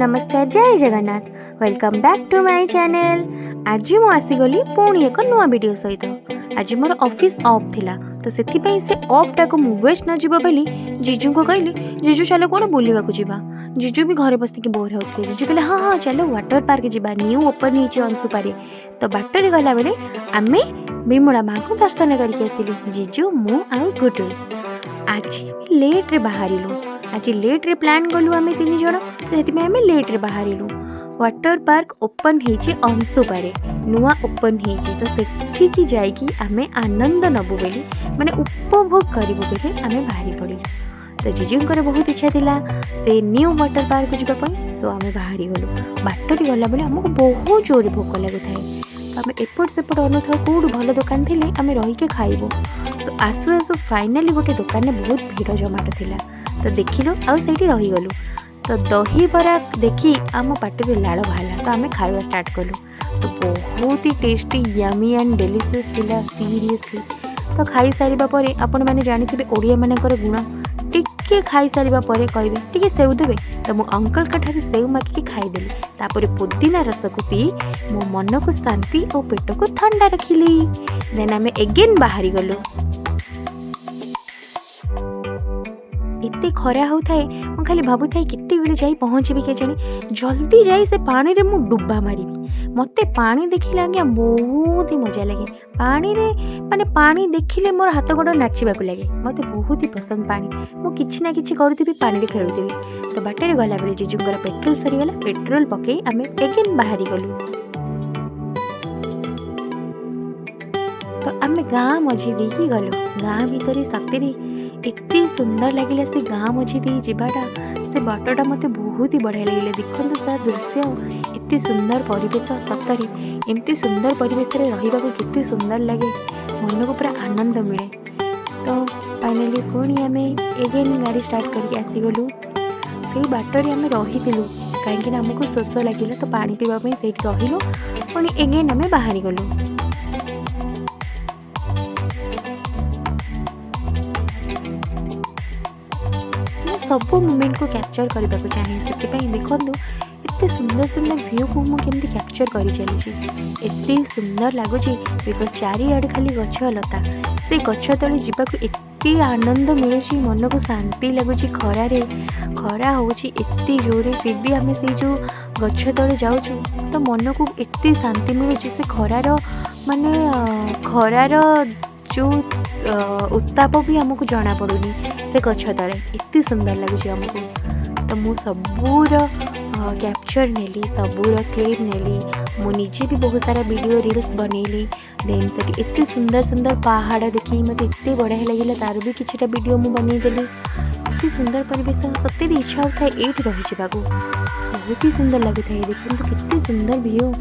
नमस्कार जय Jagannath welcome back to my channel. आज मु आसीगली पुणी एक नुआ वीडियो सहित। आज मोर ऑफिस ऑफ थिला तो से ऑफ टाक मु वेस्ट न जीव बोली जीजू को कहली जीजू चलो कौन बुलवा जीवा। जीजू भी घरे बसिक बोर होते। जीजू कहले हाँ हाँ चलो वाटर पार्क जीवा न्यू ओपन हो अंशुपारे। तो बाटर गला बेले आमे बिमला माँ को दर्शन करके आसिलु जीजू मु आउ गुडू। आज लेट रे बाहरिलु। आज लेट रे प्लान गलु आमे 3 जण तो आमे लेट रे बाहरिलु। वाटर पार्क ओपन हेची अंशुपारे नुआ ओपन हेची तो सेठी जाइकी आमे आनंद नबु बेली माने उपभोग करिबु बेली आमे बाहरी पड़िलु। तो जीजूंकर बहुत इच्छा थिला ते न्यू वाटर पार्क जीवा पई सो आमे बाहरी गलु। बाटरी गला बेले हमको बहुत जोर भोक लागु थाए तो आमे एपट सेपट अनुथाउ कोड भल दुकान थिले आमे रही के खाइबो। सो आसु आसु फाइनली गोटे दुकान में बहुत भीड़ जमाट थिला तो देखिलु आउ सेठी रही गलु। तो दही बरा देखी आम पाटे लाड़ बाहला तो आम खावा स्टार्ट कलु। तो बहुत ही टेस्टी यमी एंड डेलीशियस थिला सीरियसली। तो खाई सारिबा परे आपण माने जानिथिबे ओडिया मानकर गुण टिके खाई सारिबा परे कहबे टिके सेव देबे तो मु अंकल कठारे सेव मागिकी खाईदेली। तापर पुदीना रस को पी मो मन को शांति और पेट को ठंडा रखिली। देन आम एगेन बाहरी गलु। एते खरा होताए मु खाली भाबुथाए केते बेले जाई पहुँचबी के जानी जल्दी जाई से पानी रे मु डुब्बा मारिबी। मते पानी देखिले आज्ञा बहुत ही मजा लगे। पानी रे माने पानी देखिले मोर हाथ गोड़ नाचिबाकू लगे। मते बहुत ही पसंद पानी। मु किछि ना किछि करूथिबी पानी रे खेलुथिबी। तो बाटे गला बेले जीजूंकर पेट्रोल सरीगला पेट्रोल पकई आमे एगेन बाहरी गलु। तो आमे गाँ मझी देकी गलु। गाँ भितर सतरे एते सुंदर लगिला से गाँ मझी दे जीवाटा से बाटटा मते बहुत ही बढ़िया लगिला। देखंतु सा दृश्य एते सुंदर परिवेश सतरे एमती सुंदर परिवेश रे रहिबाकू केते सुंदर लगे मन को पूरा आनंद मिले। तो फाइनली पुणी आमे एगेन गाड़ी स्टार्ट करके आसीगलु। से बाटरे आमे रहिथिलु काहेकि हमको शोष लगिला तो पानी पीवा पई सेठी रहिलु। पुणी एगेन आमे बाहरी गलु। सब मोमेंट को कैप्चर करने को चाहे से देखो एते सुंदर सुंदर व्यू को मुझे केमती कैप्चर करी चली। एते सुंदर लगुच बिकज चारिआडे खाली गछ लता से गछ तले जावाक एते आनंद मिलूँ मन को शांति लगुच। खरा होची एते जोरे फिर भी आम से जो गछ तले जाऊँ तो मन को एते शांति मिलूँ से खरार माने खरार जो उत्ताप भी आमको जना पड़ूनी से गछ तले एते सुंदर लगुच आमको। तो मु सबूर कैप्चर नेली सबूर क्लिप नेली। मु निजे भी बहुत सारा वीडियो रील्स बनैली। देन से एते सुंदर सुंदर पहाड़ देखी मत एते बढ़िया लगिला तार भी किछटा वीडियो मु बनैदेली। एते सुंदर परिवेश सत्य भी इच्छा होता है एठी रही जाबाकू बहुत ही सुंदर लगुता है। देखंतु केते सुंदर व्यू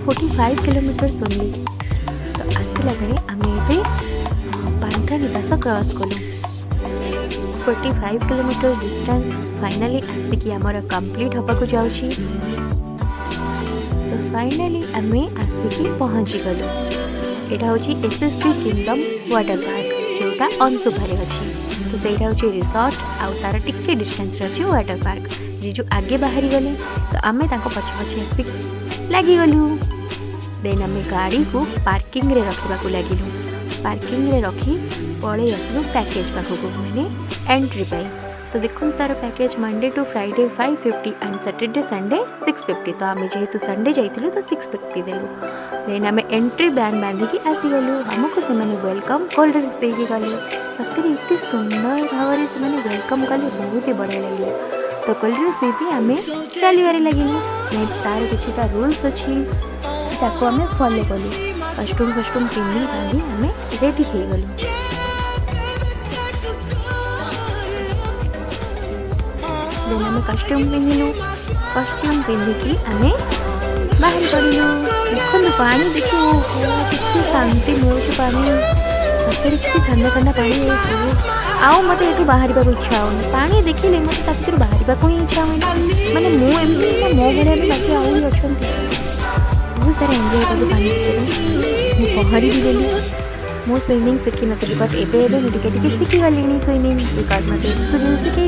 45 किलोमीटर सुनली। तो आसला बेले आमे एबे पांथा निवास क्रॉस कलु। 45 किलोमीटर डिस्टेंस फाइनली आसिकी आमर कंप्लीट होबाकू जाउची। तो फाइनली आमे आसिकी पहुँची गलु। एटा होची एसएसपी किंगडम वाटर पार्क जोटा अंशुपारे अछि। तो सेटा होची रिसोर्ट आउ तार टिके डिस्टेंस रे अछि वाटर पार्क। जीजू आगे बाहरी गले तो आमे ताको पछे पछे आसिक लागी गलु। देन आमे गाड़ी को पार्किंग रे रखबाकू लागिलु। पार्किंग रे रखी पड़े आसलु पैकेज पाखक मैंने एंट्री पाई। तो देखो तार package Monday to Friday 550 and Saturday Sunday 650। तो आम जेहेतु संडे जाइलु तो 650 देलु। देन आम एंट्री बैंड बांधिकी आसीगलु। आमको से वेलकम कोल्ड ड्रिंक्स देकी गले। सत्य एत सुंदर भाव से वेलकम कले बहुत ही बढ़िया लगे। तो कोल्ड ड्रिंक्स पी आम चलवे लगे। तार किसी रूल्स अच्छी ताको आम फॉलो कलु। कस्ट्यूम पिंधि बांधि आम रेडी हो गलु। देन आम कस्ट्यूम पिंधिलु। कस्ट्यूम पिंधिकी आम बाहर पड़िलु। देखो पानी देखो कितनी शांति मिलूँ पानी सतरे कितनी ठंडा ठंडा पानी आउ मत ये बाहर इच्छा होनी। पानी देखिले मत बाहर ही इच्छा होनी। मैंने मुझे मो भाया भी बाकी आउ अच्छा बहुत सारा एंजॉय कलु पानी भितर। पहरी भी गली। मो स्विमिंग शिखी नी बट एवं मुझे शिखी गली स्विमिंग बिकज मत शिखे।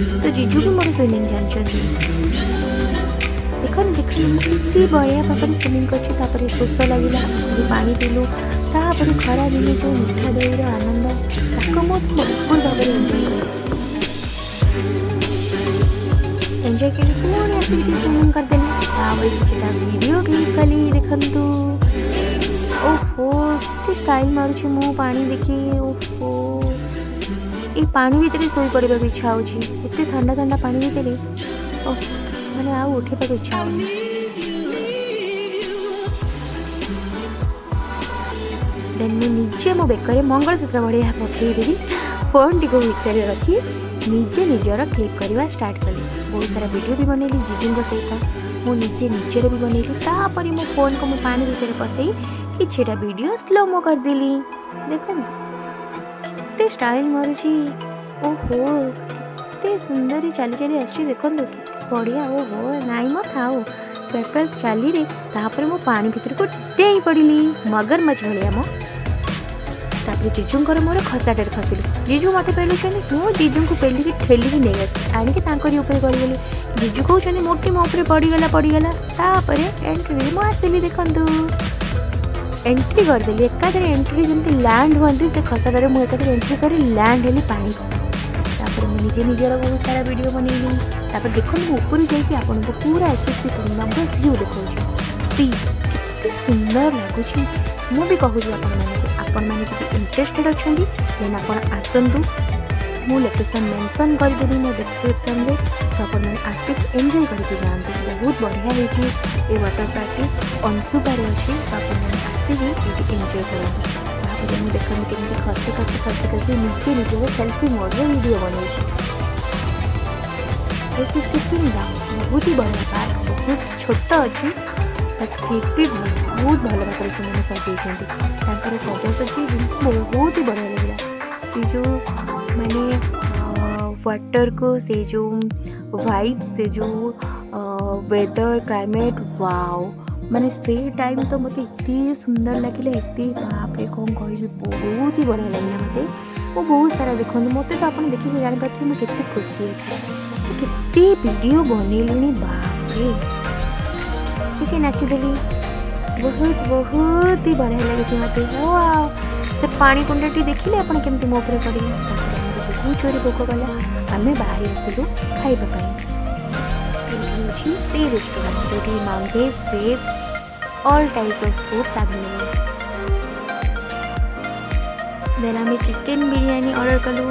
तो जीजू भी मोर स्विमिंग जानते देखन कितनी बढ़िया भाव स्विमिंग कर शोष लगे पानी पीलु तापर खरा दिने जो मिठा दही आनंद ताको भरपूर भाव एंजॉय कली पुणी आसिक स्विमिंग करदेली वीडियो क्लिक कली देखु ओहो कि स्टाइल मारुची मु पानी देखी ओहो ये पानी भितर शोई पड़ा इच्छा होते ठंडा ठंडा पानी भितर मैंने आउ उठे इच्छा हो देन मुझे मो बेकर मंगलसूत्र बढ़िया पकईदेवी फोन टी भितर रखी निजे निजर क्लिप करवा स्टार्ट कली बहुत सारा वीडियो भी बनैली जीजू सहित मुझे निजर भी बनैली तापर मो फोन को मो पानी भितर पसई किछटा वीडियो स्लोमो करदेली देखो कितने स्टाइल मारुची ओहो कितने सुंदर चली चली आसुची देखो कितने बढ़िया ओहो नाई मत थाओ पेट्रोल चली रे तापर मो पानी भितर को डेई पड़िली मगरमच्छ भलिया मो तापर जीजूंकर मोर खसाटे खसिलु जीजू मत पेलुचनी मु जीजू को पेलिकी ठेलिकी नहीं आसी आणिकी तांकरी ऊपर पड़गली जीजू कहउचनी मोटी मो ऊपर पड़गला तापर एंट्री मु आसिली देखंतु एंट्री करदेली एकाधरे एंट्री जमी लैंड हुई से खसाटे मुझे एकाधरे एंट्री कर लैंड हेली पानी तापर मुझे निजर बहुत सारा वीडियो बनैली तापर देखो ऊपर जाइए आपन को पूरा एसएससी नंबर व्यू देखा सी कितने सुंदर लगुच मु भी कहूँ आपण मैंने इंटरेस्टेड अच्छा देन आप आसतु मु लोकेशन मेंशन करदेवी मो डिस्क्रिप्शन में तो आप आसिक एंजॉय करके जाते बहुत बढ़िया होती ये वाटर पार्क अंशुपारे अच्छी तो आप आसिक ये एंजॉय करेंगे मुझे देखते केमी खसी खसी खसी खसी निजे निजे सेल्फी मोड में वीडियो बनई बहुत ही बढ़िया पार्क बहुत छोट अच्छी फिर भी बहुत भल भाव से सजाई सजा सजी बहुत ही बढ़िया लगे से जो मैंने वाटर को से जो वाइब से जो वेदर क्लाइमेट वाओ माने से टाइम तो मत इतनी सुंदर लगे इतनी बाप रे कौन कह बहुत ही बढ़िया लगे मत वो बहुत सारा देखो मत तो आप देखिए जापारे मुझे खुशी अच्छी केते वीडियो बनैली बाप रे टे नाचिदेली बहुत बहुत ही बढ़िया लगे मत से पानी कुंडी देखिले आप केमती मो पर पड़े बहुत चोरी भोक गला आम बाहर आसलु खाइबापी से रेस्टोरेंट जो मांगे safe all type of foods available then आम चिकेन बिरयानी ऑर्डर कलु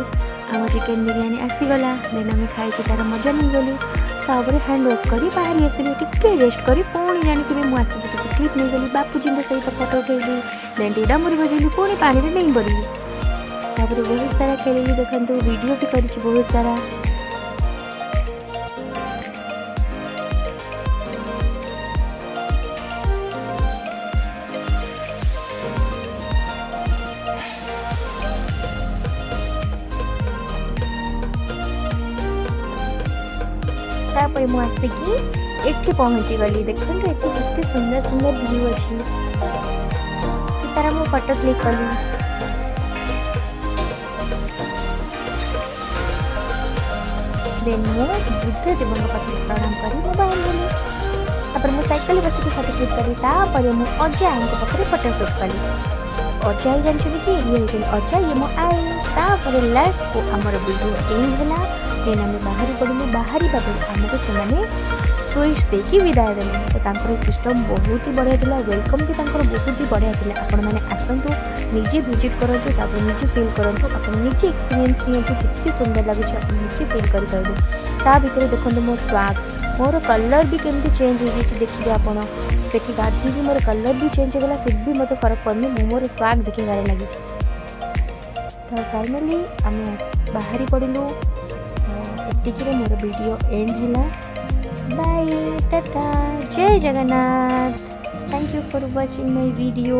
आम चिकेन बिरयानी आसीगला देन आम खाई तार मजा नहीं गलु तापर हैंड वॉश कर बाहरी आसली टिके रेस्ट कर पुणी जानी मुझे क्लिप नहीं गली बापूजी सहित फोटो उठेली देन टीडा मुरी बजेली पुणी पानी में नहीं पड़ी तापर बहुत सारा खेली देखते वीडियो भी कर बहुत सारा तापर मु आसिकी एठी पहुँची गली देखो कितने सुंदर सुंदर व्यू अच्छी तारा मु फोटो क्लिक कली देन मु बुद्ध देव पाखे प्रणाम कर मोबाइल गली तापर मु साइकिल बस फोटो क्लिक करी तापर मु अजय आई पाखे फोटो शूट कली अजय जानते कि ये अजय ये मो आई तापर लास्ट को आमर वीडियो एंड है देन आम बाहरी पड़ू बाहरी आमको से स्वीट्स देखी विदाय देने तो सिस्टम बहुत ही बढ़िया था वेलकम भी बहुत ही बढ़िया था आपण मैंने आसतु निजे विजिट करूँ निजे फिल करूँ आप निजे एक्सपीरियंस नियंतु कितनी सुंदर लगे आप निजे फिल करेंगे ता भर देखो मो स्वाग मोर कलर भी केमती चेंज हो देखिए आप देखिए गाधी मोर कलर भी चेंज होगा फिर भी मत फरक पड़नी मु मोर स्वाग देखार लगी तो फाइनाली आम बाहरी पड़ू तो ये मोर वीडियो एंड है बाय टाटा जय Jagannath thank you for watching my video.